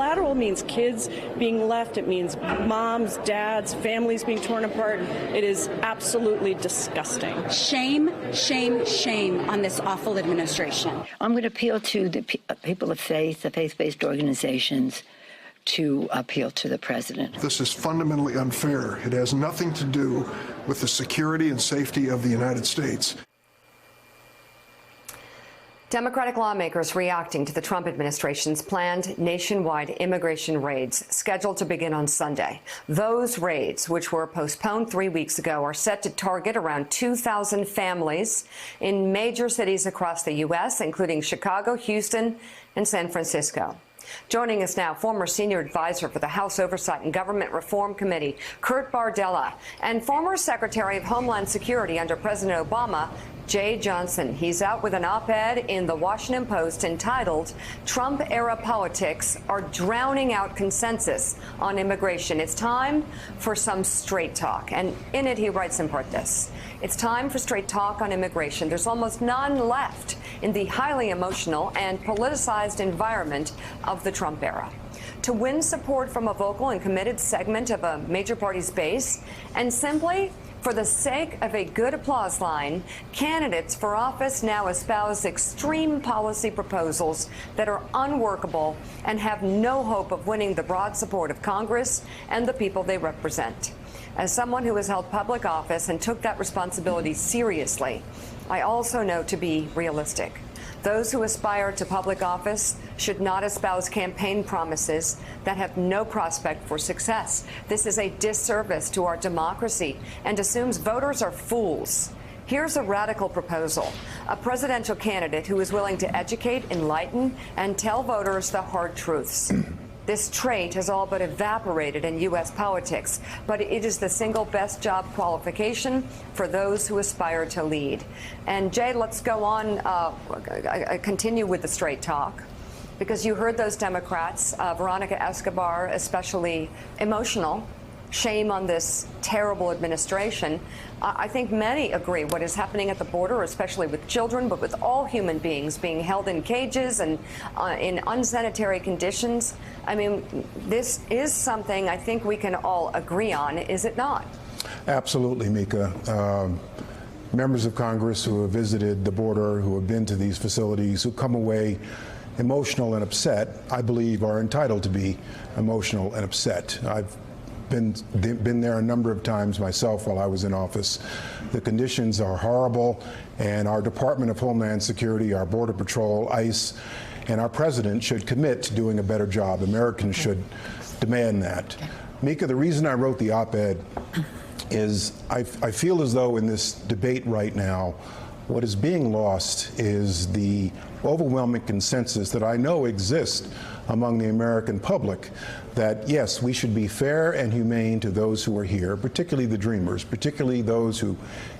collateral means kids being left. It means moms, dads, families being torn apart. It is absolutely disgusting. Shame, shame, shame on this awful administration. I'm going to appeal to the people of faith, the faith-based organizations, to appeal to the president. This is fundamentally unfair. It has nothing to do with the security and safety of the United States. Democratic lawmakers reacting to the Trump administration's planned nationwide immigration raids scheduled to begin on Sunday. Those raids, which were postponed 3 weeks ago, are set to target around 2,000 families in major cities across the U.S., including Chicago, Houston, and San Francisco. Joining us now, former senior advisor for the House Oversight and Government Reform Committee, Kurt Bardella, and former Secretary of Homeland Security under President Obama, Jeh Johnson. He's out with an op-ed in the Washington Post entitled, "Trump-Era Politics Are Drowning Out Consensus on Immigration. It's time for some straight talk." And in it, he writes in part this: "It's time for straight talk on immigration. There's almost none left in the highly emotional and politicized environment of the Trump era. To win support from a vocal and committed segment of a major party's base, and simply for the sake of a good applause line, candidates for office now espouse extreme policy proposals that are unworkable and have no hope of winning the broad support of Congress and the people they represent. As someone who has held public office and took that responsibility seriously, I also know to be realistic. Those who aspire to public office should not espouse campaign promises that have no prospect for success. This is a disservice to our democracy and assumes voters are fools. Here's a radical proposal: a presidential candidate who is willing to educate, enlighten, and tell voters the hard truths. This trait has all but evaporated in U.S. politics, but it is the single best job qualification for those who aspire to lead." And Jay, let's go on, continue with the straight talk, because you heard those Democrats, Veronica Escobar especially emotional. Shame on this terrible administration. I think many agree what is happening at the border, especially with children, but with all human beings being held in cages and in unsanitary conditions. I mean, this is something I think we can all agree on, is it not? Absolutely, Mika. Members of Congress who have visited the border, who have been to these facilities, who come away emotional and upset, I believe are entitled to be emotional and upset. I've been there a number of times myself while I was in office. The conditions are horrible, and our Department of Homeland Security, our Border Patrol, ICE, and our president should commit to doing a better job. Americans should demand that. Mika, the reason I wrote the op-ed is I feel as though in this debate right now, what is being lost is the overwhelming consensus that I know exists among the American public that, yes, we should be fair and humane to those who are here, particularly the dreamers, particularly those who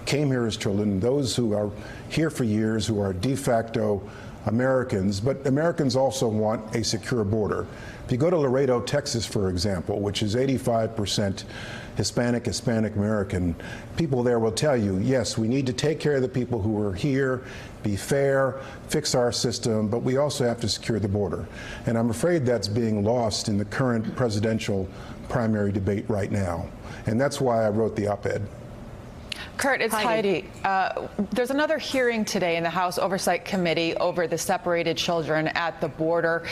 came here as children, those who are here for years, who are de facto Americans. But Americans also want a secure border. If you go to Laredo, Texas, for example, which is 85% Hispanic American, people there will tell you, yes, we need to take care of the people who are here, be fair, fix our system, but we also have to secure the border. And I'm afraid that's being lost in the current presidential primary debate right now. And that's why I wrote the op-ed. Kurt, it's Heidi. There's another hearing today in the House Oversight Committee over the separated children at the border.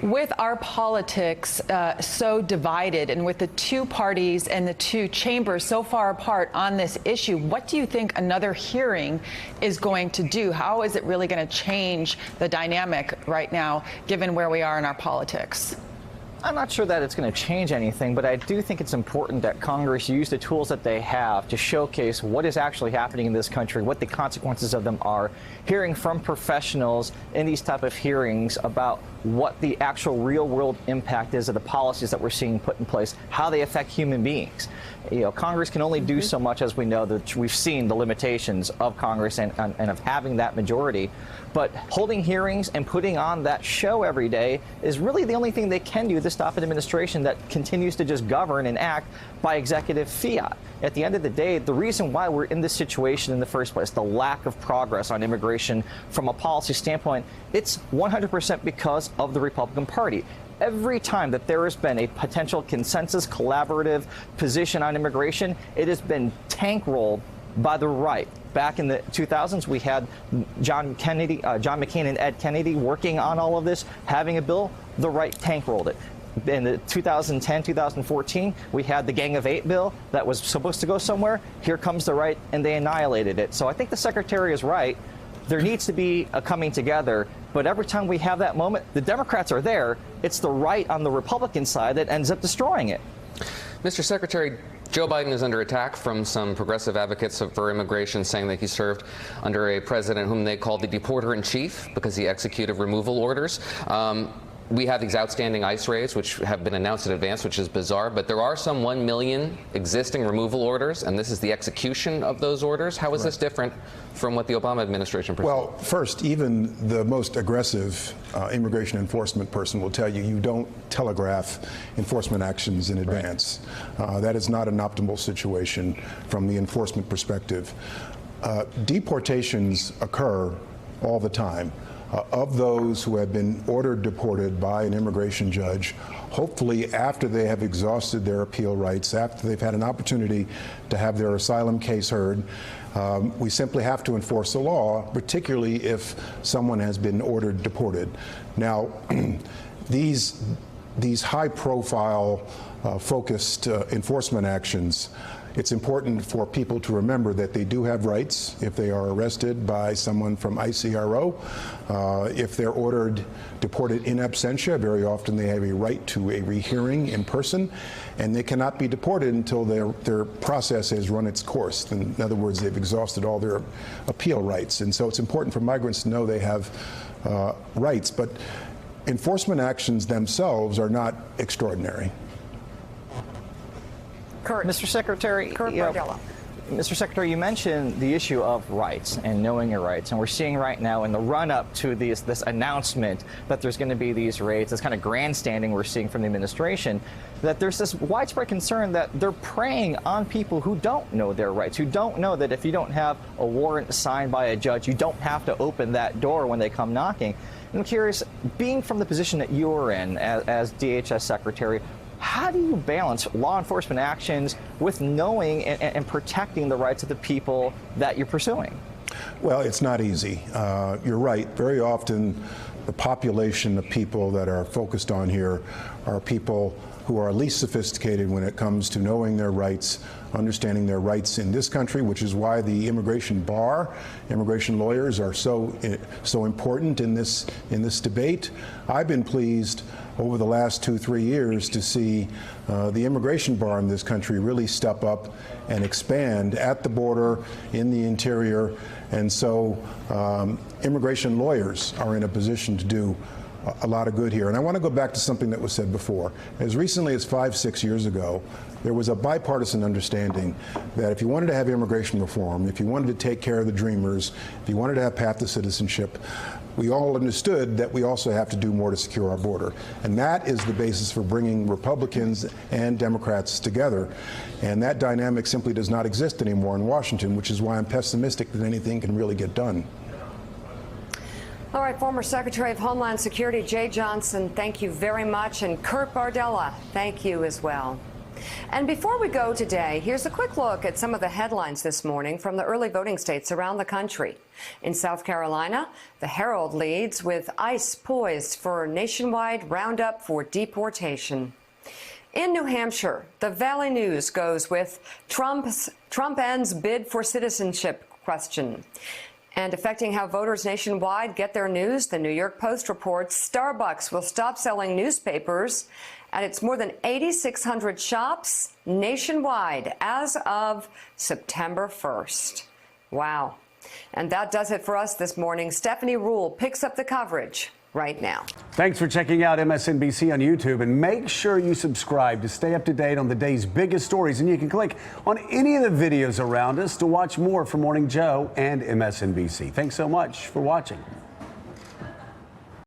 With our politics so divided and with the two parties and the two chambers so far apart on this issue, what do you think another hearing is going to do? How is it really going to change the dynamic right now, given where we are in our politics? I'm not sure that it's going to change anything, but I do think it's important that Congress use the tools that they have to showcase what is actually happening in this country, what the consequences of them are, hearing from professionals in these type of hearings about what the actual real-world impact is of the policies that we're seeing put in place, how they affect human beings. You know, Congress can only do so much, as we know that we've seen the limitations of Congress and of having that majority. But holding hearings and putting on that show every day is really the only thing they can do to stop an administration that continues to just govern and act by executive fiat. At the end of the day, the reason why we're in this situation in the first place, the lack of progress on immigration from a policy standpoint, it's 100% because of the Republican Party. every time that there has been a potential consensus, collaborative position on immigration, it has been tank rolled by the right. Back in the 2000s, we had John McCain and Ed Kennedy working on all of this, having a bill. The right tank rolled it. In the 2010, 2014, we had the Gang of Eight bill that was supposed to go somewhere. Here comes the right, and they annihilated it. So I think the Secretary is right. There needs to be a coming together. But every time we have that moment, the Democrats are there. It's the right on the Republican side that ends up destroying it. Mr. Secretary, Joe Biden is under attack from some progressive advocates for immigration, saying that he served under a president whom they called the deporter-in-chief because he executed removal orders. We have these outstanding ICE raids, which have been announced in advance, which is bizarre, but there are some 1 million existing removal orders, and this is the execution of those orders. How is this different from what the Obama administration pursued? Well, first, even the most aggressive immigration enforcement person will tell you you don't telegraph enforcement actions in advance. That is not an optimal situation from the enforcement perspective. Deportations occur all the time. Of those who have been ordered deported by an immigration judge, hopefully after they have exhausted their appeal rights, after they've had an opportunity to have their asylum case heard, we simply have to enforce the law, particularly if someone has been ordered deported. Now, these high-profile, focused enforcement actions, it's important for people to remember that they do have rights if they are arrested by someone from ICRO. If they're ordered deported in absentia, very often they have a right to a rehearing in person, and they cannot be deported until their process has run its course. In other words, they've exhausted all their appeal rights. And so it's important for migrants to know they have rights. But enforcement actions themselves are not extraordinary. Mr. Secretary, Mr. Secretary, you mentioned the issue of rights and knowing your rights, and we're seeing right now in the run-up to this announcement that there's going to be these raids, this kind of grandstanding we're seeing from the administration, that there's this widespread concern that they're preying on people who don't know their rights, who don't know that if you don't have a warrant signed by a judge, you don't have to open that door when they come knocking. And I'm curious, being from the position that you're in as DHS Secretary, how do you balance law enforcement actions with knowing and protecting the rights of the people that you're pursuing? Well, it's not easy. You're right. Very often, the population of people that are focused on here are people who are least sophisticated when it comes to knowing their rights, understanding their rights in this country, which is why the immigration bar, immigration lawyers are so important in this debate. I've been pleased over the last 2-3 years to see the immigration bar in this country really step up and expand at the border, in the interior, and so immigration lawyers are in a position to do a lot of good here. And I want to go back to something that was said before. As recently as 5-6 years ago, there was a bipartisan understanding that if you wanted to have immigration reform, if you wanted to take care of the dreamers, if you wanted to have path to citizenship, we all understood that we also have to do more to secure our border. And that is the basis for bringing Republicans and Democrats together. And that dynamic simply does not exist anymore in Washington, which is why I'm pessimistic that anything can really get done. All right, former Secretary of Homeland Security Jeh Johnson, thank you very much. And Kurt Bardella, thank you as well. And before we go today, here's a quick look at some of the headlines this morning from the early voting states around the country. In South Carolina, the Herald leads with ICE poised for nationwide roundup for deportation. In New Hampshire, the Valley News goes with Trump ends bid for citizenship question. And affecting how voters nationwide get their news, the New York Post reports Starbucks will stop selling newspapers at its more than 8,600 shops nationwide as of September 1st. Wow. And that does it for us this morning. Stephanie Ruhle picks up the coverage right now. Thanks for checking out MSNBC on YouTube, and make sure you subscribe to stay up to date on the day's biggest stories. And you can click on any of the videos around us to watch more from Morning Joe and MSNBC. Thanks so much for watching.